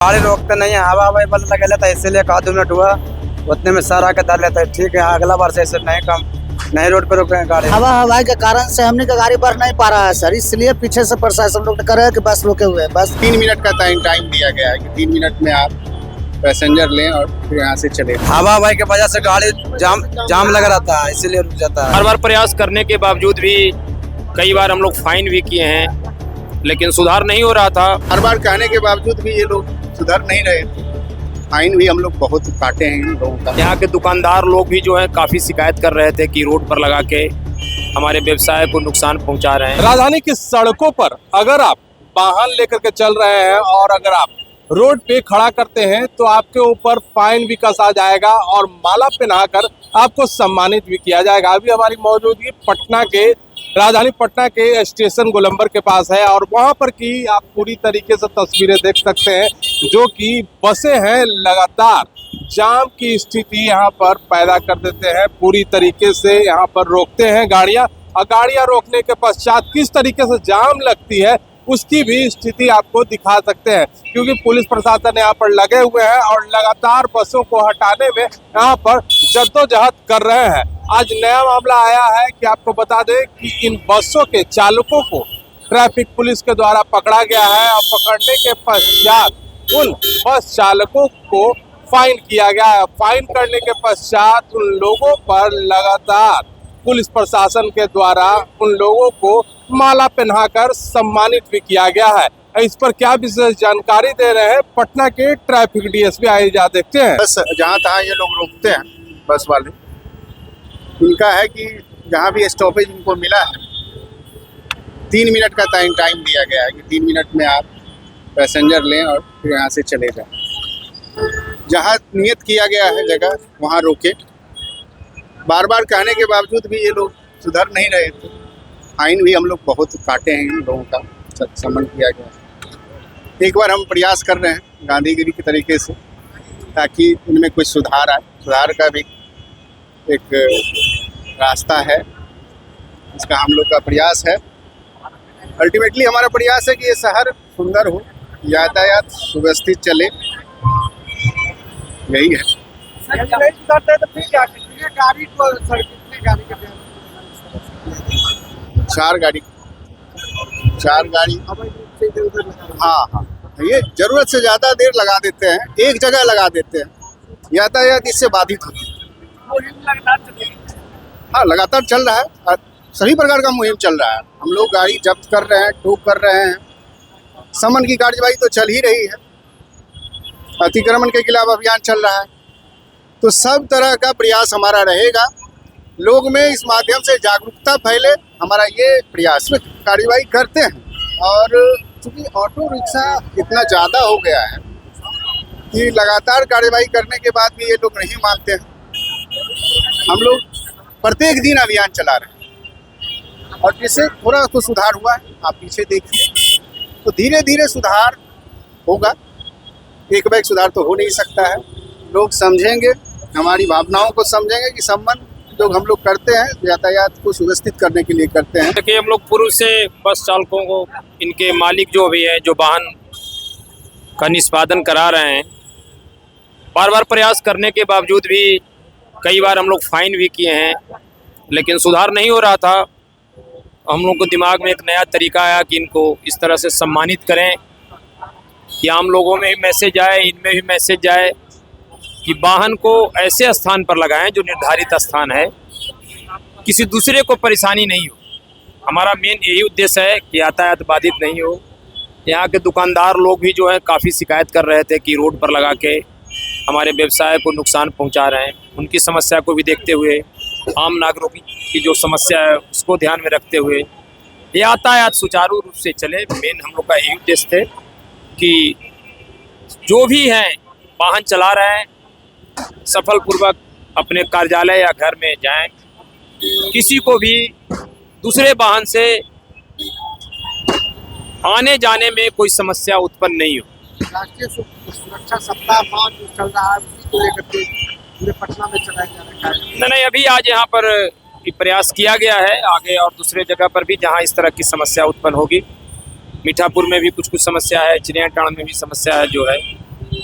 गाड़ी रोकते नहीं है, हवा हवाई बल लगे लेता है, इसीलिए का 2 मिनट हुआ उतने में सर आके धर लेता है। ठीक है, अगला बार से ऐसे नहीं कम नहीं रोड पे रोक रहे हैं गाड़ी। हवा हवाई के कारण से हमने का गाड़ी बढ़ नहीं पा रहा है सर, इसलिए पीछे से प्रशासन लोग कर रहे हैं कि बस रोके हुए हैं। बस 3 मिनट का टाइम दिया गया है कि 3 मिनट में आप पैसेंजर लें और फिर यहाँ से चले। हवा हवाई की वजह से गाड़ी जाम लगा रहता है, इसीलिए रुक जाता है। हर बार प्रयास करने के बावजूद भी कई बार हम लोग फाइन भी किए हैं, लेकिन सुधार नहीं हो रहा था। हर बार कहने के बावजूद भी ये लोग सुधर नहीं रहे थे। फाइन भी हम लोग बहुत काटे हैं इन लोगों का। यहाँ के दुकानदार लोग भी जो है काफी शिकायत कर रहे थे कि रोड पर लगा के हमारे व्यवसाय को नुकसान पहुंचा रहे हैं। राजधानी की सड़कों पर अगर आप वाहन लेकर के चल रहे हैं और अगर आप रोड पे खड़ा करते हैं तो आपके ऊपर फाइन भी कसा जाएगा और माला पहनाकर आपको सम्मानित भी किया जाएगा। अभी हमारी मौजूदगी पटना के राजधानी पटना के स्टेशन गोलंबर के पास है और वहां पर की आप पूरी तरीके से तस्वीरें देख सकते हैं, जो कि बसें हैं लगातार जाम की स्थिति यहाँ पर पैदा कर देते हैं। पूरी तरीके से यहाँ पर रोकते हैं गाड़ियाँ और गाड़ियाँ रोकने के पश्चात किस तरीके से जाम लगती है उसकी भी स्थिति आपको दिखा सकते हैं, क्योंकि पुलिस प्रशासन यहाँ पर लगे हुए हैं और लगातार बसों को हटाने में यहाँ पर जद्दोजहद कर रहे हैं। आज नया मामला आया है कि आपको बता दें कि इन बसों के चालकों को ट्रैफिक पुलिस के द्वारा पकड़ा गया है और पकड़ने के पश्चात उन बस चालकों को फाइन किया गया है। फाइन करने के पश्चात उन लोगों पर लगातार पुलिस प्रशासन के द्वारा उन लोगों को माला पहनाकर सम्मानित भी किया गया है। इस पर क्या विशेष जानकारी दे रहे हैं पटना के ट्रैफिक डीएसपी आइए देखते हैं। बस जहाँ तहाँ ये लोग रोकते हैं बस वाले। उनका है कि जहाँ भी स्टॉपेज उनको मिला है 3 मिनट का टाइम दिया गया है कि 3 मिनट में आप पैसेंजर लें और फिर यहाँ से चले जाएं। जहाँ नियत किया गया है जगह वहाँ रोके। बार बार कहने के बावजूद भी ये लोग सुधर नहीं रहे थे। फाइन भी हम लोग बहुत काटे हैं इन लोगों का, समन किया गया। एक बार हम प्रयास कर रहे हैं गांधीगिरी के तरीके से, ताकि इनमें कुछ सुधार आए। सुधार का भी एक रास्ता है, इसका हम लोग का प्रयास है। अल्टीमेटली हमारा प्रयास है कि ये शहर सुंदर हो, यातायात सुव्यवस्थित चले, यही है। चार गाड़ी हाँ, ये जरूरत से ज्यादा देर लगा देते हैं, एक जगह लगा देते हैं, यातायात इससे बाधित होती है। हाँ, लगातार चल रहा है, सभी प्रकार का मुहिम चल रहा है। हम लोग गाड़ी जब्त कर रहे हैं, टो कर रहे हैं, समन की कार्यवाही तो चल ही रही है, अतिक्रमण के खिलाफ अभियान चल रहा है। तो सब तरह का प्रयास हमारा रहेगा, लोग में इस माध्यम से जागरूकता फैले, हमारा ये प्रयास में कार्यवाही करते हैं। और चूँकि ऑटो रिक्शा इतना ज़्यादा हो गया है कि लगातार कार्यवाही करने के बाद भी ये लोग नहीं मानते हैं। हम लोग प्रत्येक दिन अभियान चला रहे हैं और इससे थोड़ा तो सुधार हुआ है। आप पीछे देखिए, तो धीरे धीरे सुधार होगा। एक बैग सुधार तो हो नहीं सकता है। लोग समझेंगे, हमारी भावनाओं को समझेंगे कि संबंध जो हम लोग करते हैं यातायात को सुव्यवस्थित करने के लिए करते हैं। देखिए, हम लोग पूर्व से बस चालकों को, इनके मालिक जो भी हैं, जो वाहन का निष्पादन करा रहे हैं, बार बार प्रयास करने के बावजूद भी कई बार हम लोग फाइन भी किए हैं, लेकिन सुधार नहीं हो रहा था। हम लोग को दिमाग में एक नया तरीका आया कि इनको इस तरह से सम्मानित करें कि आम लोगों में भी मैसेज आए, इनमें भी मैसेज जाए कि वाहन को ऐसे स्थान पर लगाएं जो निर्धारित स्थान है, किसी दूसरे को परेशानी नहीं हो। हमारा मेन यही उद्देश्य है कि यातायात बाधित नहीं हो। यहाँ के दुकानदार लोग भी जो है काफ़ी शिकायत कर रहे थे कि रोड पर लगा के हमारे व्यवसाय को नुकसान पहुँचा रहे हैं। उनकी समस्या को भी देखते हुए, आम नागरिकों की जो समस्या है उसको ध्यान में रखते हुए यातायात सुचारू रूप से चले, मेन हम लोग का यही उद्देश्य थे कि जो भी हैं वाहन चला रहे हैं सफलपूर्वक अपने कार्यालय या घर में जाएं, किसी को भी दूसरे वाहन से आने जाने में कोई समस्या उत्पन्न नहीं हो। राष्ट्रीय सुरक्षा सप्ताह जो चल रहा है उसी को लेकर के पूरे पटना में चलाया जा रहा है। नहीं, अभी आज यहाँ पर प्रयास किया गया है, आगे और दूसरे जगह पर भी जहाँ इस तरह की समस्या उत्पन्न होगी। मीठापुर में भी कुछ समस्या है, चिड़ियाटांड़ में भी समस्या है जो है,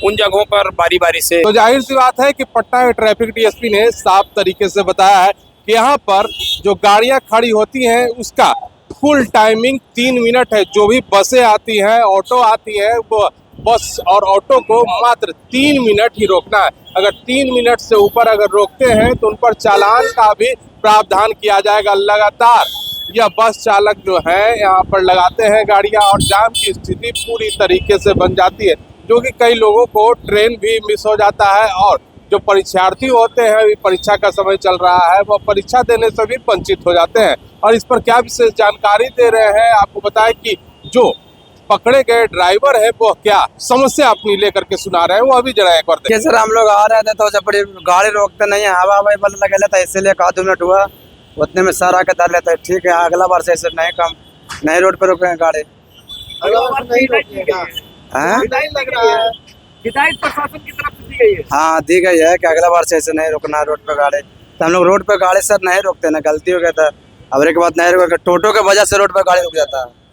उन जगहों पर बारी बारी से। तो जाहिर सी बात है कि पटना के ट्रैफिक डीएसपी ने साफ तरीके से बताया है कि यहाँ पर जो गाड़ियां खड़ी होती हैं उसका फुल टाइमिंग 3 मिनट है। जो भी बसें आती हैं, ऑटो आती हैं, वो बस और ऑटो को मात्र 3 मिनट ही रोकना है। अगर 3 मिनट से ऊपर अगर रोकते हैं तो उन पर चालान का भी प्रावधान किया जाएगा। लगातार यह बस चालक जो है यहाँ पर लगाते हैं गाड़ियां और जाम की स्थिति पूरी तरीके से बन जाती है, जो कि कई लोगों को ट्रेन भी मिस हो जाता है और जो परीक्षार्थी होते हैं, अभी परीक्षा का समय चल रहा है, वो परीक्षा देने से भी वंचित हो जाते हैं। और इस पर क्या विशेष जानकारी दे रहे हैं, आपको बताएं कि जो पकड़े गए ड्राइवर है वो क्या समस्या अपनी लेकर के सुना रहे हैं, वो अभी जरा एक बार कि सर हम लोग आ रहे थे तो जब गाड़ी रोकते नहीं है, हवा हवाई बल लगे लेता, इसलिए का 2 मिनट हुआ उतने में सर आके धर लेता है। ठीक है, अगला बार से ऐसे नहीं कम नए रोड पे रोकेंगे गाड़ी। नहीं रोकिएगा। हाँ लग रहा है हिदायत प्रशासन की तरफ से दी गई है। हाँ दी गई है कि अगला बार से ऐसे नहीं रोकना है रोड पे गाड़ी। तो हम लोग रोड पे गाड़ी सर नहीं रोकते ना, गलती हो गया था। अब एक बात नहीं रोके, टोटो के वजह से रोड पे गाड़ी रुक जाता है।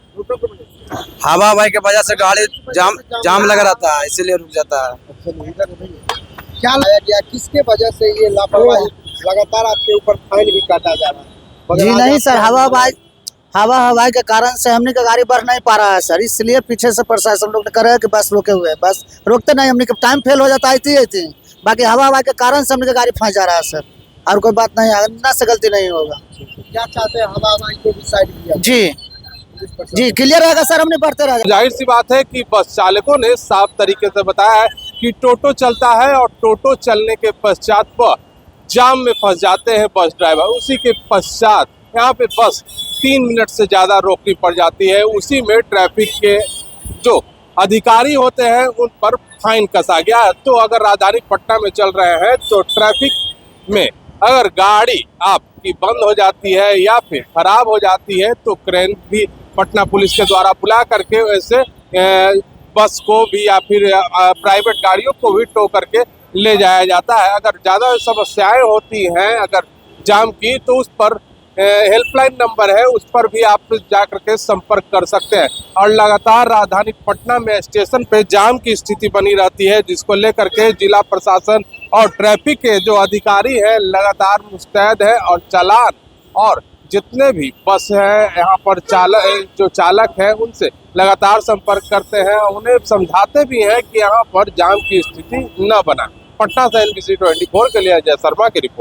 हवा हवाई के वजह से गाड़ी जाम लगा रहता है, इसीलिए रुक जाता है। क्या लाया गया, किसके वजह से ये लापरवाही लगातार आपके ऊपर फाइन भी काटा जा रहा है? जी नहीं सर, हवा हवाई के कारण से हमने का गाड़ी बढ़ नहीं पा रहा है सर, इसलिए पीछे से प्रशासन लोग कर रहे हैं कि बस रोके हुए हैं, बस रोकते नहीं, हमने का टाइम फेल हो जाता है। बाकी हवा हवाई के कारण से हमने का गाड़ी फंस जा रहा है सर, और कोई बात नहीं, अंदर से गलती नहीं होगा। क्या चाहते हैं, हवा हवाई को भी साइड किया? जी क्लियर रहेगा सर, हमने बढ़ते रहेगा। जाहिर सी बात है कि बस चालकों ने साफ तरीके से बताया है कि टोटो चलता है और टोटो चलने के पश्चात वह जाम में फंस जाते हैं बस ड्राइवर। उसी के पश्चात यहाँ पे बस 3 मिनट से ज़्यादा रोकनी पड़ जाती है। उसी में ट्रैफिक के जो अधिकारी होते हैं उन पर फाइन कसा गया है। तो अगर राजधानी पटना में चल रहे हैं तो ट्रैफिक में अगर गाड़ी आपकी बंद हो जाती है या फिर खराब हो जाती है तो क्रेन भी पटना पुलिस के द्वारा बुला करके वैसे बस को भी या फिर प्राइवेट गाड़ियों को भी टो करके ले जाया जाता है। अगर ज़्यादा समस्याएं होती हैं अगर जाम की तो उस पर हेल्पलाइन नंबर है, उस पर भी आप जा करके संपर्क कर सकते हैं। और लगातार राजधानी पटना में स्टेशन पे जाम की स्थिति बनी रहती है, जिसको लेकर के जिला प्रशासन और ट्रैफिक के जो अधिकारी हैं लगातार मुस्तैद है और चालान और जितने भी बस हैं यहाँ पर जो चालक हैं उनसे लगातार संपर्क करते हैं, उन्हें समझाते भी हैं कि यहाँ पर जाम की स्थिति न बना। पटना से NBC 24 के लिए अजय शर्मा की रिपोर्ट।